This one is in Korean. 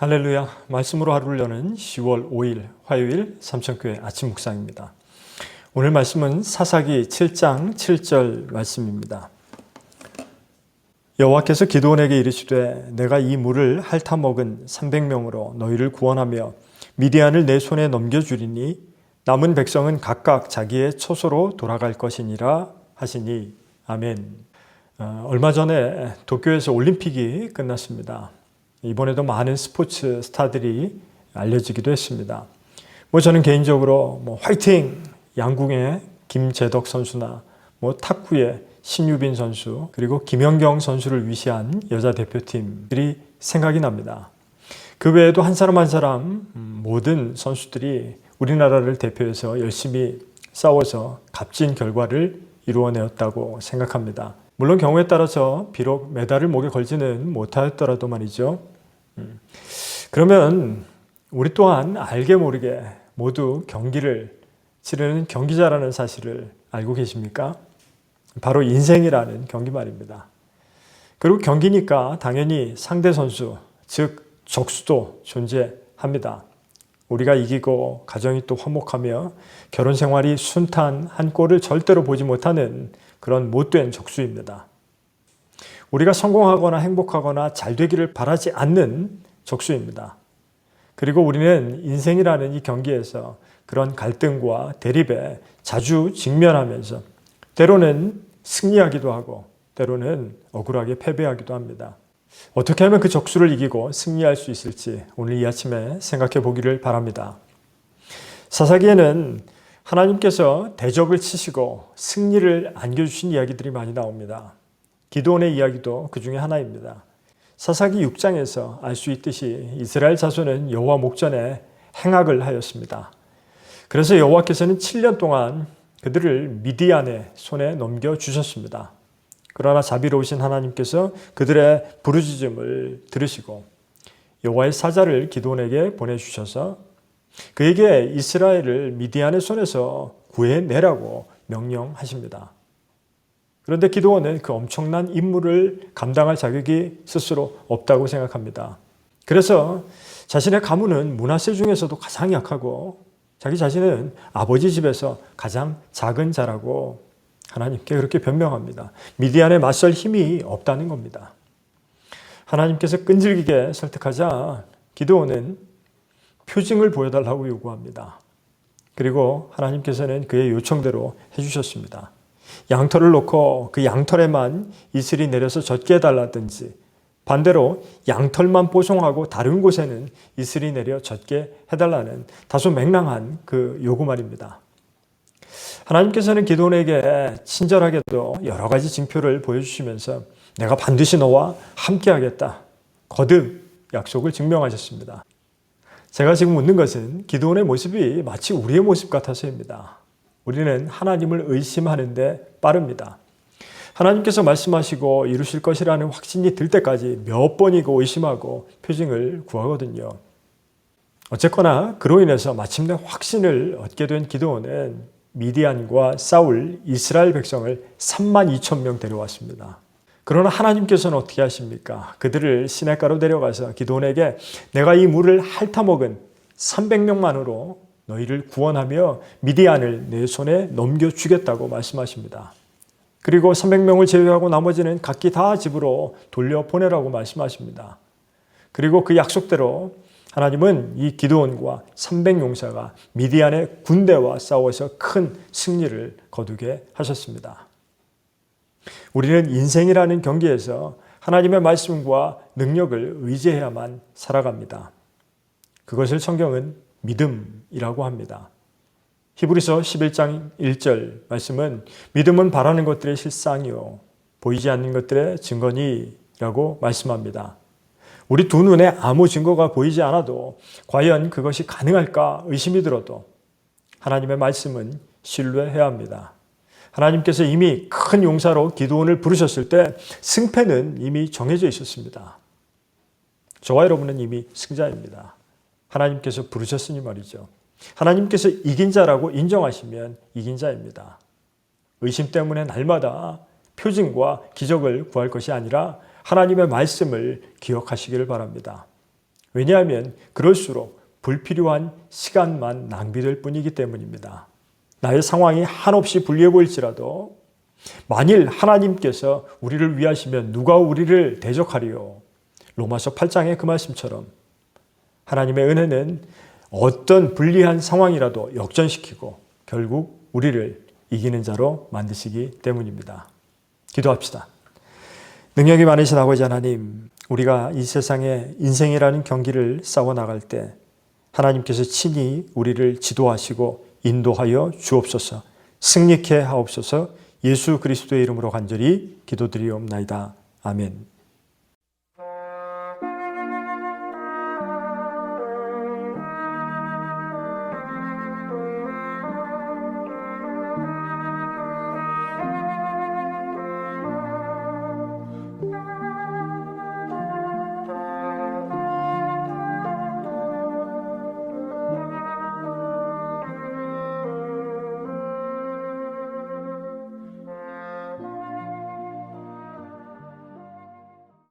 할렐루야. 말씀으로 하루를 여는 10월 5일 화요일 삼천교회 아침 묵상입니다. 오늘 말씀은 사사기 7장 7절 말씀입니다. 여호와께서 기드온에게 이르시되 내가 이 물을 핥아 먹은 300명으로 너희를 구원하며 미디안을 내 손에 넘겨주리니 남은 백성은 각각 자기의 처소로 돌아갈 것이니라 하시니 아멘. 얼마 전에 도쿄에서 올림픽이 끝났습니다. 이번에도 많은 스포츠 스타들이 알려지기도 했습니다. 저는 개인적으로 화이팅! 양궁의 김재덕 선수나 탁구의 신유빈 선수 그리고 김연경 선수를 위시한 여자 대표팀들이 생각이 납니다. 그 외에도 한 사람 한 사람 모든 선수들이 우리나라를 대표해서 열심히 싸워서 값진 결과를 이루어내었다고 생각합니다. 물론 경우에 따라서 비록 메달을 목에 걸지는 못하였더라도 말이죠. 그러면 우리 또한 알게 모르게 모두 경기를 치르는 경기자라는 사실을 알고 계십니까? 바로 인생이라는 경기 말입니다. 그리고 경기니까 당연히 상대 선수, 즉 적수도 존재합니다. 우리가 이기고 가정이 또 화목하며 결혼 생활이 순탄한 꼴을 절대로 보지 못하는 그런 못된 적수입니다. 우리가 성공하거나 행복하거나 잘 되기를 바라지 않는 적수입니다. 그리고 우리는 인생이라는 이 경기에서 그런 갈등과 대립에 자주 직면하면서 때로는 승리하기도 하고 때로는 억울하게 패배하기도 합니다. 어떻게 하면 그 적수를 이기고 승리할 수 있을지 오늘 이 아침에 생각해 보기를 바랍니다. 사사기에는 하나님께서 대적을 치시고 승리를 안겨주신 이야기들이 많이 나옵니다. 기드온의 이야기도 그 중에 하나입니다. 사사기 6장에서 알 수 있듯이 이스라엘 자손은 여호와 목전에 행악을 하였습니다. 그래서 여호와께서는 7년 동안 그들을 미디안의 손에 넘겨주셨습니다. 그러나 자비로우신 하나님께서 그들의 부르짖음을 들으시고 여호와의 사자를 기드온에게 보내주셔서 그에게 이스라엘을 미디안의 손에서 구해내라고 명령하십니다. 그런데 기드온은 그 엄청난 임무를 감당할 자격이 스스로 없다고 생각합니다. 그래서 자신의 가문은 므낫세 중에서도 가장 약하고 자기 자신은 아버지 집에서 가장 작은 자라고 하나님께 그렇게 변명합니다. 미디안에 맞설 힘이 없다는 겁니다. 하나님께서 끈질기게 설득하자 기드온은 표징을 보여달라고 요구합니다. 그리고 하나님께서는 그의 요청대로 해주셨습니다. 양털을 놓고 그 양털에만 이슬이 내려서 젖게 해달라든지 반대로 양털만 뽀송하고 다른 곳에는 이슬이 내려 젖게 해달라는 다소 맹랑한 그 요구 말입니다. 하나님께서는 기드온에게 친절하게도 여러 가지 징표를 보여주시면서 내가 반드시 너와 함께하겠다. 거듭 약속을 증명하셨습니다. 제가 지금 묻는 것은 기드온의 모습이 마치 우리의 모습 같아서입니다. 우리는 하나님을 의심하는데 빠릅니다. 하나님께서 말씀하시고 이루실 것이라는 확신이 들 때까지 몇 번이고 의심하고 표징을 구하거든요. 어쨌거나 그로 인해서 마침내 확신을 얻게 된 기드온은 미디안과 싸울 이스라엘 백성을 32,000명 데려왔습니다. 그러나 하나님께서는 어떻게 하십니까? 그들을 시냇가로 데려가서 기드온에게 내가 이 물을 핥아먹은 300명만으로 너희를 구원하며 미디안을 내 손에 넘겨주겠다고 말씀하십니다. 그리고 300명을 제외하고 나머지는 각기 다 집으로 돌려보내라고 말씀하십니다. 그리고 그 약속대로 하나님은 이 기드온과 300용사가 미디안의 군대와 싸워서 큰 승리를 거두게 하셨습니다. 우리는 인생이라는 경기에서 하나님의 말씀과 능력을 의지해야만 살아갑니다. 그것을 성경은 믿음이라고 합니다. 히브리서 11장 1절 말씀은 믿음은 바라는 것들의 실상이요 보이지 않는 것들의 증거니라고 말씀합니다. 우리 두 눈에 아무 증거가 보이지 않아도 과연 그것이 가능할까 의심이 들어도 하나님의 말씀은 신뢰해야 합니다. 하나님께서 이미 큰 용사로 기드온을 부르셨을 때 승패는 이미 정해져 있었습니다. 저와 여러분은 이미 승자입니다. 하나님께서 부르셨으니 말이죠. 하나님께서 이긴 자라고 인정하시면 이긴 자입니다. 의심 때문에 날마다 표징과 기적을 구할 것이 아니라 하나님의 말씀을 기억하시기를 바랍니다. 왜냐하면 그럴수록 불필요한 시간만 낭비될 뿐이기 때문입니다. 나의 상황이 한없이 불리해 보일지라도 만일 하나님께서 우리를 위하시면 누가 우리를 대적하리요? 로마서 8장의 그 말씀처럼 하나님의 은혜는 어떤 불리한 상황이라도 역전시키고 결국 우리를 이기는 자로 만드시기 때문입니다. 기도합시다. 능력이 많으신 아버지 하나님, 우리가 이 세상에 인생이라는 경기를 싸워 나갈 때 하나님께서 친히 우리를 지도하시고 인도하여 주옵소서. 승리케 하옵소서. 예수 그리스도의 이름으로 간절히 기도드리옵나이다. 아멘.